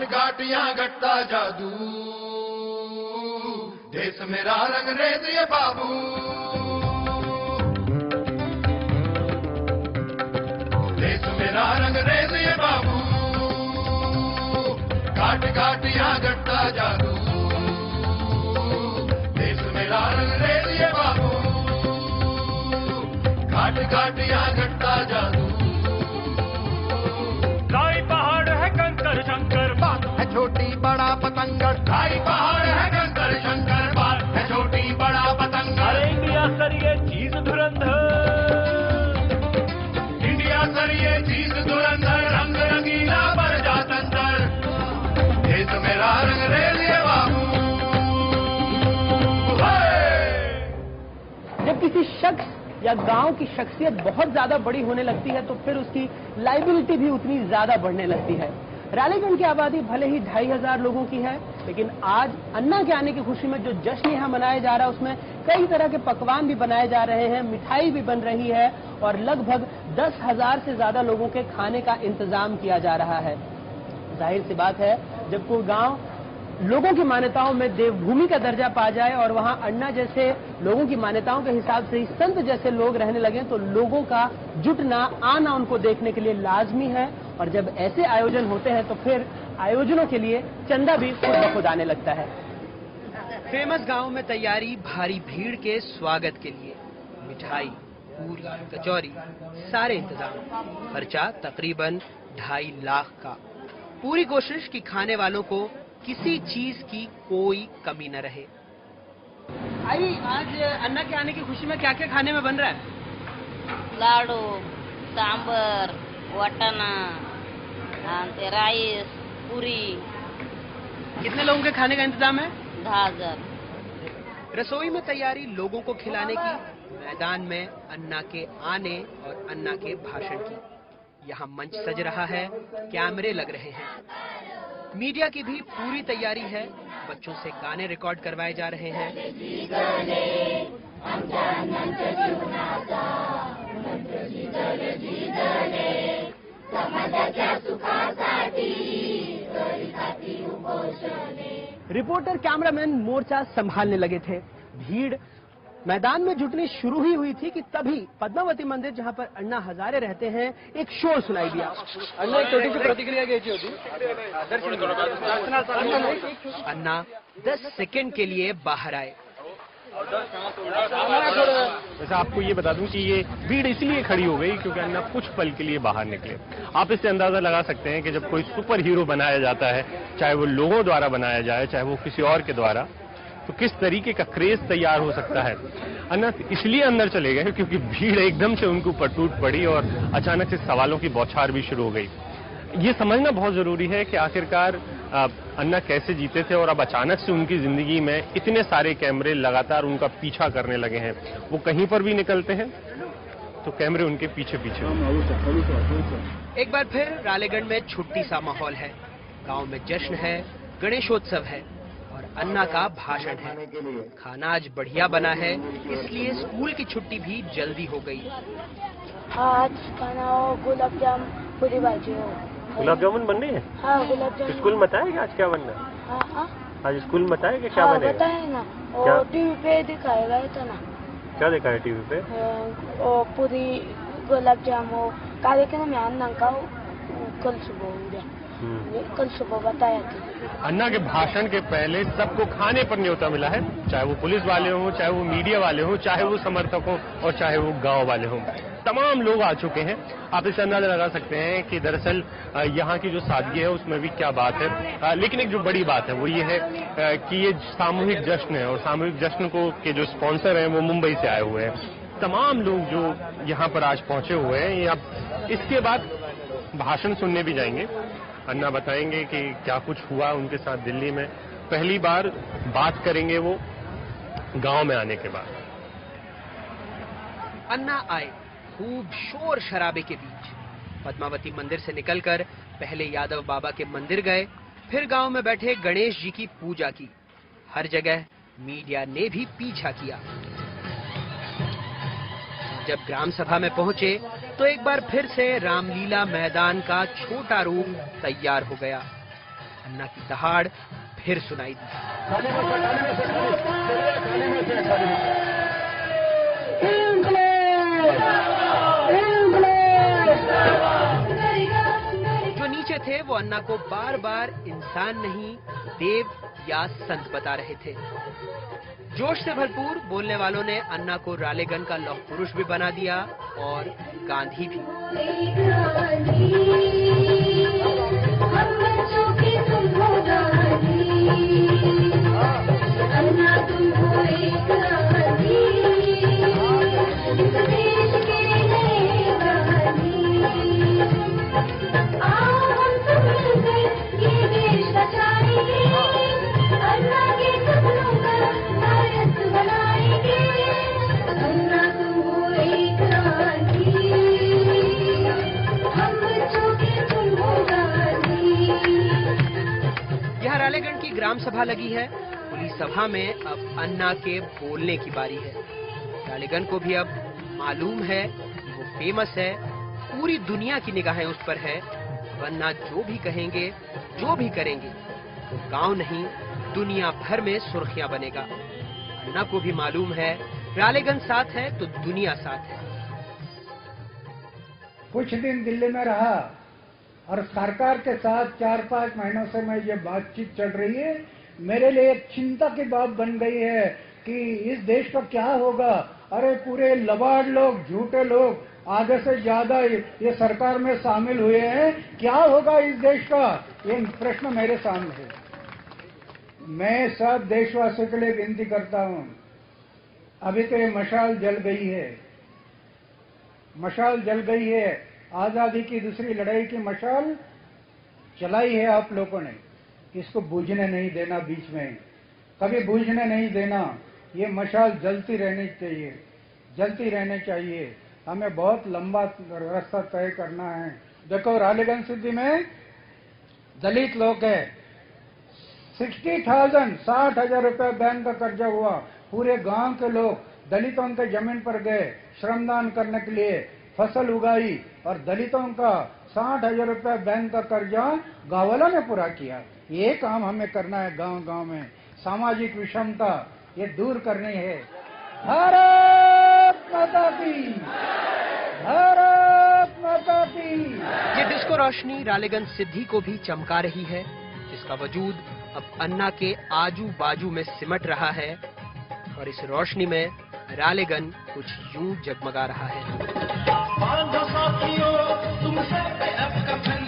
काट यहाँ घटता जादू, देश मेरा रंगरेज ये बाबू। देश मेरा रंगरेज ये बाबू, काट काट यहाँ घटता जादू, देश मेरा रंगरेज ये बाबू, काट काट यहाँ घटता जादू। ढाई पहाड़ है कंकर शंकर, बात है छोटी बड़ा पतंगर। ढाई पहाड़ है कंकर शंकर, बात है छोटी बड़ा पतंगर। अरे इंडिया सर ये चीज धुरंधर, इंडिया सर ये चीज धुरंधर, रंग रंगीला पर जात अंदर, देश मेरा रंगरेज ये बाबू। जब किसी शख्स या गांव की शख्सियत बहुत ज्यादा बड़ी होने लगती है तो फिर उसकी लाइबिलिटी भी उतनी ज्यादा बढ़ने लगती है। रालेगंज की आबादी भले ही 2500 लोगों की है, लेकिन आज अन्ना के आने की खुशी में जो जश्न यहाँ मनाया जा रहा है उसमें कई तरह के पकवान भी बनाए जा रहे हैं, मिठाई भी बन रही है और लगभग 10,000 से ज्यादा लोगों के खाने का इंतजाम किया जा रहा है। जाहिर सी बात है, जब कोई गांव लोगों की मान्यताओं में देवभूमि का दर्जा पा जाए और वहां अन्ना जैसे लोगों की मान्यताओं के हिसाब से ही संत जैसे लोग रहने लगे तो लोगों का जुटना, आना उनको देखने के लिए लाजमी है। और जब ऐसे आयोजन होते हैं तो फिर आयोजनों के लिए चंदा भी खुद ब खुद आने लगता है। फेमस गांव में तैयारी, भारी भीड़ के स्वागत के लिए, मिठाई, पूरी, कचौरी, सारे इंतजाम। खर्चा तकरीबन 2.5 लाख का। पूरी कोशिश कि खाने वालों को किसी चीज की कोई कमी न रहे। आई, आज अन्ना के आने की खुशी में क्या क्या खाने में बन रहा है? लाडू, सांबर, वटाना, राइस, पूरी। कितने लोगों के खाने का इंतजाम है? 10,000। रसोई में तैयारी लोगों को खिलाने की, मैदान में अन्ना के आने और अन्ना के भाषण की। यहाँ मंच सज रहा है, कैमरे लग रहे हैं, मीडिया की भी पूरी तैयारी है। बच्चों से गाने रिकॉर्ड करवाए जा रहे हैं। रिपोर्टर, कैमरामैन मोर्चा संभालने लगे थे। भीड़ मैदान में जुटनी शुरू ही हुई थी कि तभी पद्मावती मंदिर, जहां पर अन्ना हजारे रहते हैं, एक शोर सुनाई दिया। अन्ना एक छोटी सी प्रतिक्रिया घ्यायची होती। अन्ना 10 सेकंड के लिए बाहर आए। वैसे आपको ये बता दूं कि ये भीड़ इसलिए खड़ी हो गई क्योंकि अन्ना कुछ पल के लिए बाहर निकले। आप इससे अंदाजा लगा सकते हैं कि जब कोई सुपर हीरो बनाया जाता है, चाहे वो लोगों द्वारा बनाया जाए, चाहे वो किसी और के द्वारा, तो किस तरीके का क्रेज तैयार हो सकता है। अन्ना इसलिए अंदर चले गए क्योंकि भीड़ एकदम से उनके ऊपर टूट पड़ी और अचानक से सवालों की बौछार भी शुरू हो गई। ये समझना बहुत जरूरी है कि आखिरकार अन्ना कैसे जीते थे और अब अचानक से उनकी जिंदगी में इतने सारे कैमरे लगातार उनका पीछा करने लगे हैं। वो कहीं पर भी निकलते हैं तो कैमरे उनके पीछे पीछे। एक बार फिर रालेगंज में छुट्टी सा माहौल है। गांव में जश्न है, गणेशोत्सव है और अन्ना का भाषण है। खाना आज बढ़िया बना है, इसलिए स्कूल की छुट्टी भी जल्दी हो गई। आज खाना हो गुलाब जाम, पूरी भाजी हो। गुलाब जामुन बन रही है? हाँ, गुलाब जामुन। स्कूल में बताया कि आज क्या बनना है? हाँ, आज स्कूल में बताया कि क्या हाँ, बनेगा? बताए ना, और टीवी पे दिखाएगा था ना। क्या देखा है टीवी पे? और पूरी गुलाब जाम हो, कार्यक्रम में अन्ना का कल सुबह हो गया। कल सुबह बताया था। अन्ना के भाषण के पहले सबको खाने पर न्योता मिला है, चाहे वो पुलिस वाले हों, चाहे वो मीडिया वाले हों, चाहे वो समर्थक हों और चाहे वो गांव वाले हों। तमाम लोग आ चुके हैं। आप इससे अंदाजा लगा सकते हैं कि दरअसल यहाँ की जो सादगी है उसमें भी क्या बात है। लेकिन एक जो बड़ी बात है वो ये है कि ये सामूहिक जश्न है और सामूहिक जश्न को के जो स्पॉन्सर हैं वो मुंबई से आए हुए हैं। तमाम लोग जो यहाँ पर आज पहुंचे हुए हैं, ये अब इसके बाद भाषण सुनने भी जाएंगे। अन्ना बताएंगे कि क्या कुछ हुआ उनके साथ दिल्ली में। पहली बार बात करेंगे वो गांव में आने के बाद। अन्ना आए खूब शोर शराबे के बीच। पद्मावती मंदिर से निकलकर पहले यादव बाबा के मंदिर गए, फिर गांव में बैठे गणेश जी की पूजा की। हर जगह मीडिया ने भी पीछा किया। जब ग्राम सभा में पहुंचे तो एक बार फिर से रामलीला मैदान का छोटा रूप तैयार हो गया। अन्ना की दहाड़ फिर सुनाई दी। जो नीचे थे वो अन्ना को बार बार इंसान नहीं देव या संत बता रहे थे। जोश से भरपूर बोलने वालों ने अन्ना को रालेगन का लौह पुरुष भी बना दिया और गांधी भी। रालेगन की ग्राम सभा लगी है। पुलिस सभा में अब अन्ना के बोलने की बारी है। रालेगन को भी अब मालूम है कि वो फेमस है, पूरी दुनिया की निगाहें उस पर है। अब अन्ना जो भी कहेंगे, जो भी करेंगे, तो गांव नहीं दुनिया भर में सुर्खियां बनेगा। अन्ना को भी मालूम है रालेगन साथ है तो दुनिया साथ है। कुछ दिन दिल्ली में रहा और सरकार के साथ 4-5 महीनों से मैं ये बातचीत चल रही है। मेरे लिए एक चिंता की बात बन गई है कि इस देश का क्या होगा। अरे पूरे लबाड़ लोग, झूठे लोग आधे से ज्यादा ये सरकार में शामिल हुए हैं। क्या होगा इस देश का, ये प्रश्न मेरे सामने है। मैं सब देशवासियों के लिए विनती करता हूं, अभी तो ये मशाल जल गई है, मशाल जल गई है। आजादी की दूसरी लड़ाई की मशाल चलाई है आप लोगों ने, इसको बुझने नहीं देना, बीच में कभी बुझने नहीं देना। ये मशाल जलती रहनी चाहिए, जलती रहनी चाहिए। हमें बहुत लंबा रास्ता तय करना है। देखो रालेगन सिद्धि में दलित लोग है, 60,000 रुपए बैंक का कर्जा हुआ। पूरे गांव के लोग दलितों के जमीन पर गए श्रमदान करने के लिए, फसल उगाई और दलितों का 60,000 रुपए बैंक का कर्जा गांव वालों ने पूरा किया। ये काम हमें करना है। गांव गांव में सामाजिक विषमता ये दूर करनी है। भारत माता की, भारत माता की। ये डिस्को रोशनी रालेगन सिद्धि को भी चमका रही है, जिसका वजूद अब अन्ना के आजू बाजू में सिमट रहा है और इस रोशनी में रालेगन कुछ यूं जगमगा रहा है। बांधो साथियों तुम सब पे अब कफन,